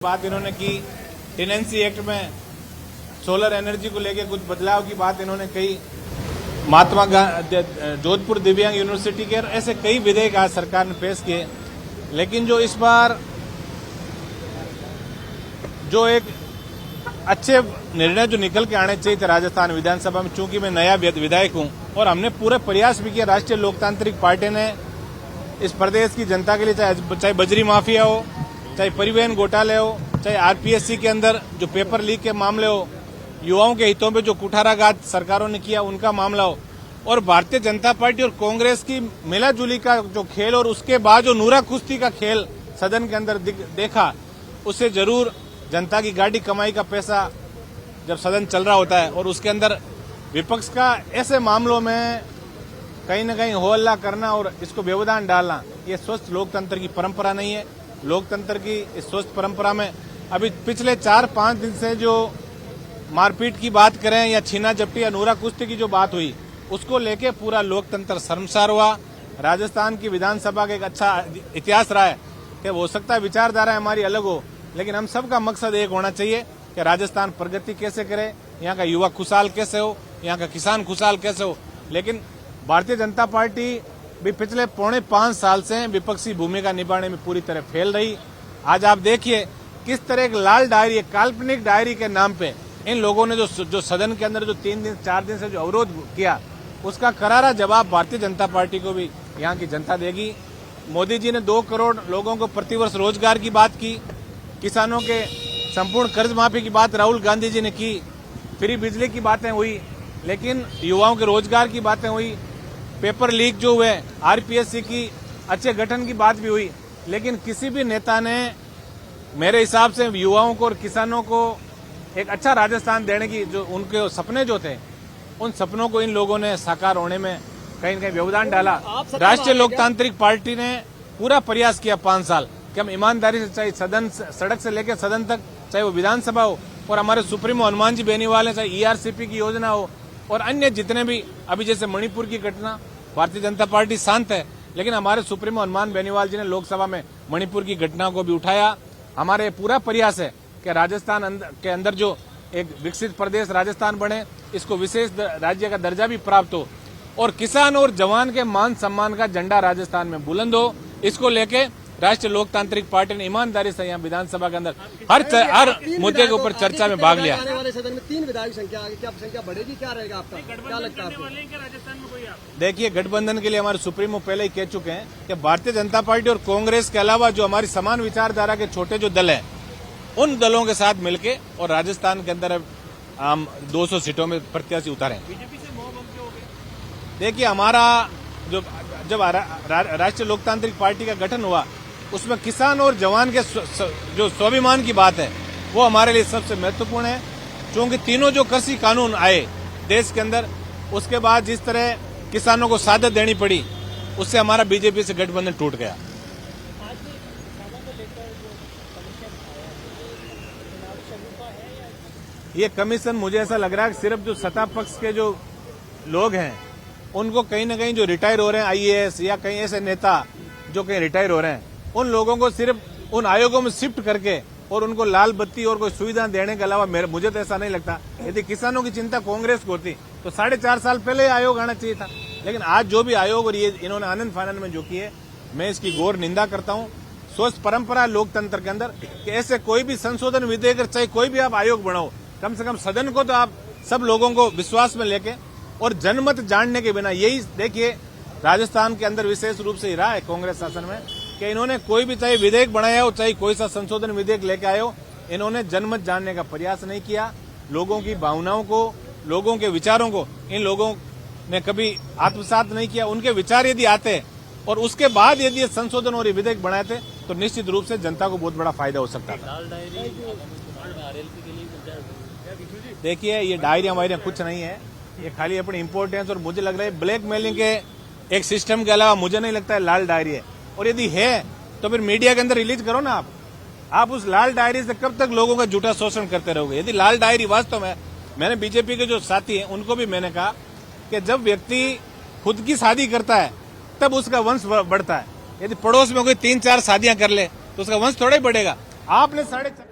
बात इन्होंने की टेनेंसी एक्ट में सोलर एनर्जी को लेकर कुछ बदलाव की बात इन्होंने कही। महात्मा जोधपुर दिव्यांग यूनिवर्सिटी के ऐसे कई विधेयक आज सरकार ने पेश किए, लेकिन जो इस बार जो एक अच्छे निर्णय जो निकल के आने चाहिए थे राजस्थान विधानसभा में, चूंकि मैं नया विधायक हूं और हमने पूरे प्रयास भी किया, राष्ट्रीय लोकतांत्रिक पार्टी ने इस प्रदेश की जनता के लिए चाहे बजरी माफिया हो, चाहे परिवहन घोटाले हो, चाहे आरपीएससी के अंदर जो पेपर लीक के मामले हो, युवाओं के हितों पे जो कुठाराघात सरकारों ने किया उनका मामला हो, और भारतीय जनता पार्टी और कांग्रेस की मिलाजुली का जो खेल और उसके बाद जो नूरा कुश्ती का खेल सदन के अंदर देखा, उससे जरूर जनता की गाड़ी कमाई का पैसा जब सदन चल रहा होता है और उसके अंदर विपक्ष का ऐसे मामलों में कहीं न कहीं हो हल्ला करना और इसको व्यवधान डालना, ये स्वस्थ लोकतंत्र की परंपरा नहीं है। लोकतंत्र की इस स्वस्थ परंपरा में अभी पिछले 4-5 दिन से जो मारपीट की बात करें या छीना झपटी या नूरा कुश्ती की जो बात हुई, उसको लेके पूरा लोकतंत्र शर्मसार हुआ। राजस्थान की विधानसभा का एक अच्छा इतिहास रहा है कि हो सकता है विचारधारा हमारी अलग हो, लेकिन हम सबका मकसद एक होना चाहिए कि राजस्थान प्रगति कैसे करे, यहाँ का युवा खुशहाल कैसे हो, यहाँ का किसान खुशहाल कैसे हो। लेकिन भारतीय जनता पार्टी भी पिछले 4.5 साल से विपक्षी भूमिका निभाने में पूरी तरह फेल रही। आज आप देखिए किस तरह एक लाल डायरी, एक काल्पनिक डायरी के नाम पे इन लोगों ने जो सदन के अंदर जो 3-4 दिन से जो अवरोध किया, उसका करारा जवाब भारतीय जनता पार्टी को भी यहाँ की जनता देगी। मोदी जी ने 2 करोड़ लोगों को प्रतिवर्ष रोजगार की बात की, किसानों के संपूर्ण कर्ज माफी की बात राहुल गांधी जी ने की, फ्री बिजली की बातें हुई, लेकिन युवाओं के रोजगार की बातें हुई, पेपर लीक जो हुए, आरपीएससी की अच्छे गठन की बात भी हुई, लेकिन किसी भी नेता ने मेरे हिसाब से युवाओं को और किसानों को एक अच्छा राजस्थान देने की जो उनके सपने जो थे, उन सपनों को इन लोगों ने साकार होने में कहीं न कहीं व्यवधान डाला। राष्ट्रीय लोकतांत्रिक पार्टी ने पूरा प्रयास किया 5 साल कि हम ईमानदारी से, चाहे सड़क से लेकर सदन तक, चाहे वो विधानसभा हो और हमारे सुप्रीमो हनुमान जी बेनीवाल है, चाहे ईआरसीपी की योजना हो और अन्य जितने भी, अभी जैसे मणिपुर की घटना, भारतीय जनता पार्टी शांत है, लेकिन हमारे सुप्रीमो हनुमान बेनीवाल जी ने लोकसभा में मणिपुर की घटना को भी उठाया। हमारे पूरा प्रयास है कि राजस्थान के अंदर जो एक विकसित प्रदेश राजस्थान बने, इसको विशेष राज्य का दर्जा भी प्राप्त हो और किसान और जवान के मान सम्मान का झंडा राजस्थान में बुलंद हो। इसको लेके राष्ट्रीय लोकतांत्रिक पार्टी ने ईमानदारी से यहाँ विधानसभा के अंदर हर मुद्दे के ऊपर चर्चा में भाग लिया। आने वाले सदन में 3 विधायक संख्या, क्या संख्या बढ़ेगी, क्या रहेगा आपका, क्या लगता है आपको? देखिए, गठबंधन के लिए हमारे सुप्रीमो पहले ही कह चुके हैं कि भारतीय जनता पार्टी और कांग्रेस के अलावा जो हमारी समान विचारधारा के छोटे जो दल हैं, उन दलों के साथ मिलके और राजस्थान के अंदर हम 200 सीटों में प्रत्याशी उतारें। देखिए, हमारा जब राष्ट्रीय लोकतांत्रिक पार्टी का गठन हुआ, उसमें किसान और जवान के जो स्वाभिमान की बात है, वो हमारे लिए सबसे महत्वपूर्ण है। क्योंकि तीनों जो कृषि कानून आए देश के अंदर, उसके बाद जिस तरह किसानों को सादत देनी पड़ी, उससे हमारा बीजेपी से गठबंधन टूट गया। ये कमीशन, मुझे ऐसा लग रहा है कि सिर्फ जो सत्ता पक्ष के जो लोग हैं, उनको कहीं न कहीं जो रिटायर हो रहे हैं आईएएस या कहीं ऐसे नेता जो कहीं रिटायर हो रहे हैं, उन लोगों को सिर्फ उन आयोगों में शिफ्ट करके और उनको लाल बत्ती और कोई सुविधा देने के अलावा मुझे तो ऐसा नहीं लगता। यदि किसानों की चिंता कांग्रेस को होती तो 4.5 साल पहले आयोग आना चाहिए था। लेकिन आज जो भी आयोग और ये इन्होंने आनंद फानंद में जो किए, मैं इसकी घोर निंदा करता हूँ। स्वस्थ परंपरा लोकतंत्र के अंदर कि ऐसे कोई भी संशोधन विधेयक, चाहे कोई भी आप आयोग बनाओ, कम से कम सदन को तो आप सब लोगों को विश्वास में लेके और जनमत जानने के बिना, यही देखिए राजस्थान के अंदर विशेष रूप से रहा है कांग्रेस शासन में कि इन्होंने कोई भी चाहे विधेयक बनाया हो, चाहे कोई सा संशोधन विधेयक लेके आए हो, इन्होंने जनमत जानने का प्रयास नहीं किया। लोगों की भावनाओं को, लोगों के विचारों को इन लोगों ने कभी आत्मसात नहीं किया। उनके विचार यदि आते और उसके बाद यदि संशोधन और विधेयक बनाते तो निश्चित रूप से जनता को बहुत बड़ा फायदा हो सकता था। देखिए, ये डायरियां वायरियां कुछ नहीं है, ये खाली अपनी इम्पोर्टेंस, और मुझे लग रहा है ब्लैकमेलिंग के एक सिस्टम के अलावा मुझे नहीं लगता है लाल डायरी है। और यदि है तो फिर मीडिया के अंदर रिलीज करो ना आप उस लाल डायरी से कब तक लोगों का झूठा शोषण करते रहोगे। यदि लाल डायरी वास्तव में, मैंने बीजेपी के जो साथी हैं उनको भी मैंने कहा कि जब व्यक्ति खुद की शादी करता है तब उसका वंश बढ़ता है। यदि पड़ोस में कोई 3-4 शादियां कर ले तो उसका वंश थोड़ा ही बढ़ेगा। आपने 4.5